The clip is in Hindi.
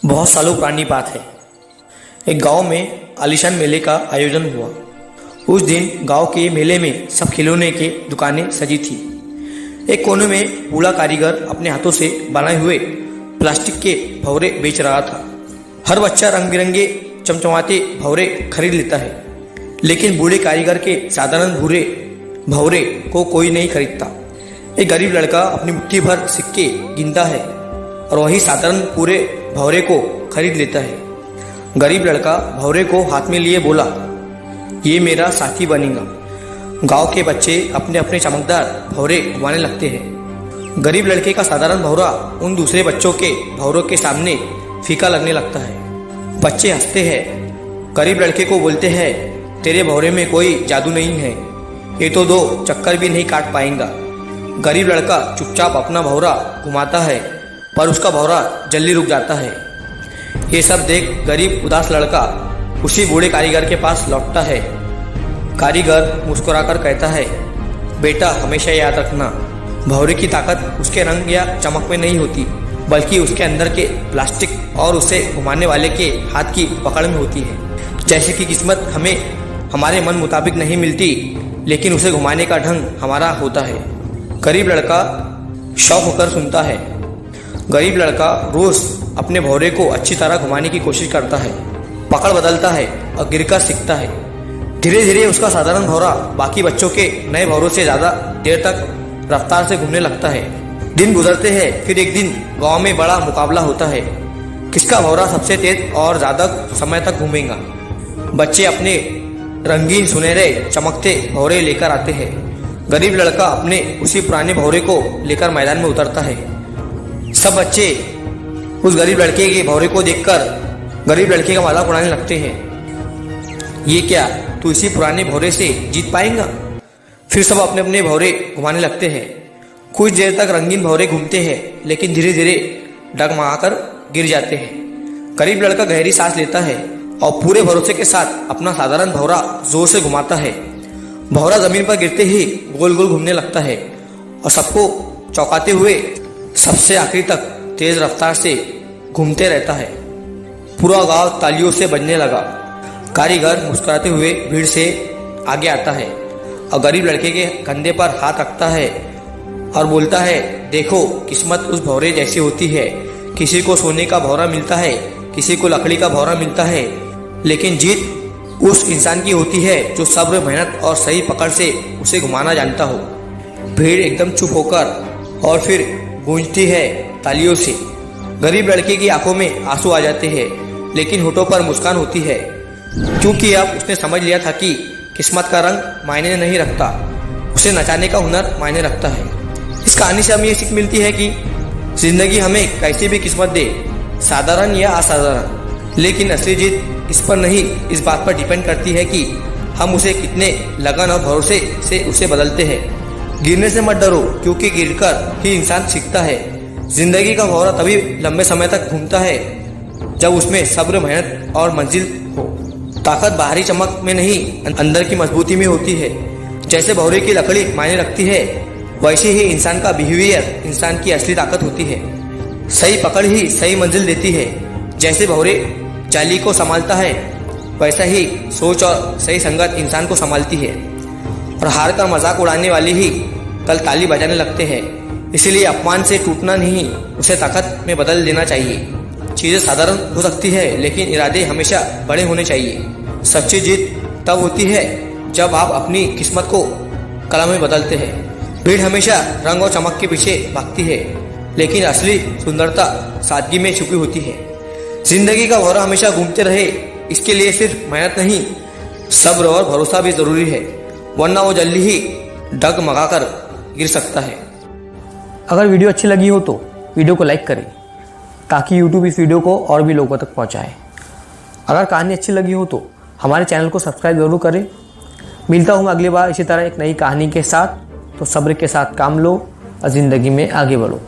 बहुत सालों पुरानी बात है। एक गांव में आलीशान मेले का आयोजन हुआ। उस दिन गांव के मेले में सब खिलौने की दुकानें सजी थी। एक कोने में बूढ़ा कारीगर अपने हाथों से बनाए हुए प्लास्टिक के भंवरे बेच रहा था। हर बच्चा रंग बिरंगे चमचमाते भंवरे खरीद लेता है, लेकिन बूढ़े कारीगर के साधारण भूरे भंवरे को कोई नहीं खरीदता। एक गरीब लड़का अपनी मुट्ठी भर सिक्के गिनता है और वही साधारण पूरे भंवरे को खरीद लेता है। गरीब लड़का भंवरे को हाथ में लिए बोला, ये मेरा साथी बनेगा। गांव के बच्चे अपने अपने चमकदार भंवरे घुमाने लगते हैं। गरीब लड़के का साधारण भंवरा उन दूसरे बच्चों के भंवरों के सामने फीका लगने लगता है। बच्चे हंसते हैं। गरीब लड़के को बोलते हैं, तेरे भंवरे में कोई जादू नहीं है, ये तो 2 चक्कर भी नहीं काट पाएगा। गरीब लड़का चुपचाप अपना भंवरा घुमाता है, पर उसका भंवरा जल्दी रुक जाता है। ये सब देख गरीब उदास लड़का उसी बूढ़े कारीगर के पास लौटता है। कारीगर मुस्कुराकर कहता है, बेटा हमेशा याद रखना, भंवरे की ताकत उसके रंग या चमक में नहीं होती, बल्कि उसके अंदर के प्लास्टिक और उसे घुमाने वाले के हाथ की पकड़ में होती है। जैसे कि किस्मत हमें हमारे मन मुताबिक नहीं मिलती, लेकिन उसे घुमाने का ढंग हमारा होता है। गरीब लड़का शौक होकर सुनता है। गरीब लड़का रोज अपने भंवरे को अच्छी तरह घुमाने की कोशिश करता है, पकड़ बदलता है और गिरकर सीखता है। धीरे धीरे उसका साधारण भंवरा बाकी बच्चों के नए भंवरों से ज्यादा देर तक रफ्तार से घूमने लगता है। दिन गुजरते हैं। फिर एक दिन गांव में बड़ा मुकाबला होता है, किसका भंवरा सबसे तेज और ज्यादा समय तक घूमेगा। बच्चे अपने रंगीन सुनहरे चमकते भंवरे लेकर आते हैं। गरीब लड़का अपने उसी पुराने भंवरे को लेकर मैदान में उतरता है। सब बच्चे उस गरीब लड़के के भंवरे को देखकर गरीब लड़के का मजाक उड़ाने लगते हैं। ये क्या, तू इसी पुराने भंवरे से जीत पाएगा? फिर सब अपने अपने भंवरे घुमाने लगते हैं। कुछ देर तक रंगीन भंवरे घूमते हैं, लेकिन धीरे धीरे डगमगाकर गिर जाते हैं। गरीब लड़का गहरी सांस लेता है और पूरे भरोसे के साथ अपना साधारण भंवरा जोर से घुमाता है। भंवरा जमीन पर गिरते ही गोल गोल घूमने लगता है और सबको चौंकाते हुए सबसे आखिरी तक तेज रफ्तार से घूमते रहता है। पूरा गांव तालियों से बजने लगा। कारीगर मुस्कुराते हुए भीड़ से आगे आता है और गरीब लड़के के कंधे पर हाथ रखता है और बोलता है, देखो किस्मत उस भंवरे जैसी होती है। किसी को सोने का भंवरा मिलता है, किसी को लकड़ी का भंवरा मिलता है, लेकिन जीत उस इंसान की होती है जो सब्र, मेहनत और सही पकड़ से उसे घुमाना जानता हो। भीड़ एकदम चुप होकर और फिर गूंजती है तालियों से। गरीब लड़के की आंखों में आंसू आ जाते हैं, लेकिन होठों पर मुस्कान होती है, क्योंकि अब उसने समझ लिया था कि किस्मत का रंग मायने नहीं रखता, उसे नचाने का हुनर मायने रखता है। इस कहानी से हमें ये सीख मिलती है कि जिंदगी हमें कैसी भी किस्मत दे, साधारण या असाधारण, लेकिन असली जीत इस पर नहीं, इस बात पर डिपेंड करती है कि हम उसे कितने लगन और भरोसे से उसे बदलते हैं। गिरने से मत डरो, क्योंकि गिरकर ही इंसान सीखता है। जिंदगी का भंवरा तभी लंबे समय तक घूमता है जब उसमें सब्र, मेहनत और मंजिल हो। ताकत बाहरी चमक में नहीं, अंदर की मजबूती में होती है। जैसे भंवरे की लकड़ी मायने रखती है, वैसे ही इंसान का बिहेवियर इंसान की असली ताकत होती है। सही पकड़ ही सही मंजिल देती है। जैसे भंवरे जाली को संभालता है, वैसा ही सोच और सही संगत इंसान को संभालती है। और हार का मजाक उड़ाने वाले ही कल ताली बजाने लगते हैं। इसीलिए अपमान से टूटना नहीं, उसे ताकत में बदल देना चाहिए। चीजें साधारण हो सकती है, लेकिन इरादे हमेशा बड़े होने चाहिए। सच्ची जीत तब होती है जब आप अपनी किस्मत को कलम में बदलते हैं। भीड़ हमेशा रंग और चमक के पीछे भागती है, लेकिन असली सुंदरता सादगी में छुपी होती है। जिंदगी का भंवरा हमेशा घूमते रहे, इसके लिए सिर्फ मेहनत नहीं, सब्र और भरोसा भी जरूरी है, वरना वो जल्दी ही डगमगाकर गिर सकता है। अगर वीडियो अच्छी लगी हो तो वीडियो को लाइक करें, ताकि यूट्यूब इस वीडियो को और भी लोगों तक पहुंचाए। अगर कहानी अच्छी लगी हो तो हमारे चैनल को सब्सक्राइब जरूर करें। मिलता हूँ अगली बार इसी तरह एक नई कहानी के साथ। तो सब्र के साथ काम लो और ज़िंदगी में आगे बढ़ो।